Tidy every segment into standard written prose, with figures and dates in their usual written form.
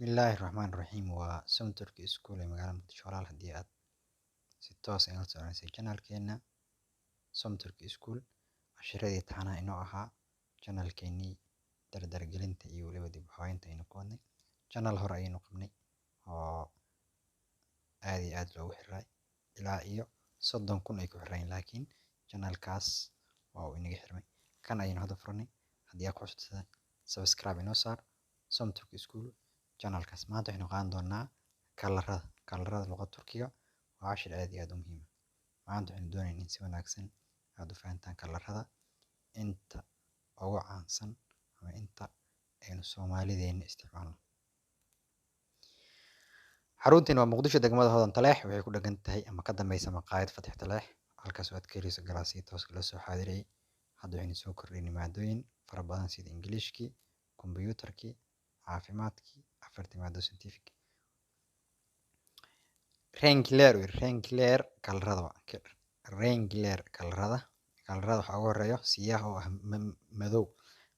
Bismillahirrahmanirrahiim waa Som Turkey School ee magaalada Muqdisho. Walaal haddii aad si toos ah ula soconaysay channelkeena Som Turkey School cashiradii taxanaha inoo ahaa channelkeenii dardargelinta iyo weliba dib u habeynta aynu ku wadnay channel hore ayaynu qabnay oo aad iyo aad loogu xiray ilaa iyo 30,000 ay ku xireen, laakiin channelkaas waa uu inaga xirmay. Kan ayaynu hadda furnay. haddii aad ku cusubtahay subscribe inoo saar Som Turkey School channelkaas. Maanta waxaynu qaadan doonaa kalarada luqadda Turkiga. waa cashir aad iyo aad u muhiim ah. Maanta waxaynu doonaynaa in si wanaagsan aad u fahantaan kalarada inta ugu caansan ama inta aynu Soomaalideena isticmaalno. Xarunteena waa Muqdisho, degmada Hodan Taleex. waxay ku dhagan tahay ama ka dambeysa maqaayad Fatix Taleex, halkaas oo aad ka helayso galaasyo toos la soo xaadirayay. Hadda waxaynu soo kordhinay maadooyin fara badan sida Ingiriiskii, kombiyuutarkii, caafimaadkii, afartii maado scientific. Rengiler kalarada waxaa ugu horeeyo siyaah oo ah madow,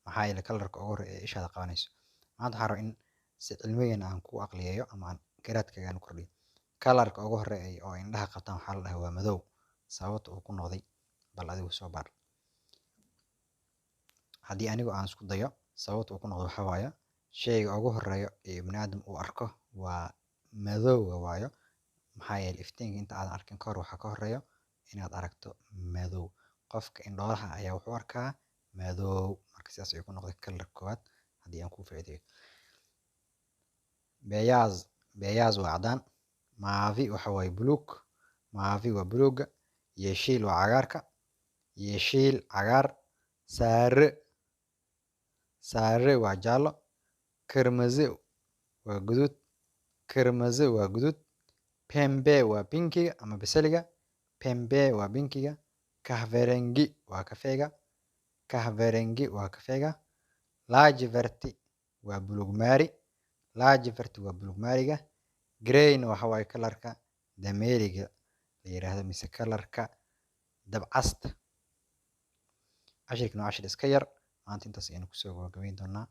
maxaa yeelay kalarka ugu horeeya ee ishaada qabanayso. Maanta waxaan rabaa in si cilmiyan aan ku aqliyeeyo ama aan garaadkaaga aan kordhiyo. Kalarka ugu horeeya oo indhaha qabtaan waxaa la dhahaa waa madow. Sababta uu ku noqday bal adigu soo baar. Haddii anigu aan isku dayo sababta uu ku noqdo waxaa waaye shayga ugu horeeya ee ibni aadam uu arko waa madowga waayo. maxaa yeelay iftiinka inta aadan arkin ka hor waxaa ka horeeyo inaad aragto madow. Qofka indhoolaha ayaa wuxuu arkaa madow. Marka sidaas ayuu ku noqday kalarka koowaad. haddii aan kuu faa'iideeyo, beyaz waa cadaan, mavi waxa waaye buluug, mavi waa buluuga, yeeshiil waa cagaarka, yeeshiil cagaar, saare waa jaallo, kırmızı waa guduud, pembe waa binkiga ama basaliga, pembe waa binkiga, kahverengi waa kafeega, laciverti waa buluug maariga, greyna waxa waaye kalarka dameeriga la yiraahdo mise kalarka dabcasta. Cashirkan waa cashir iska yar. maanta intaas ayaynu kusoo gabagabeyn doonaa.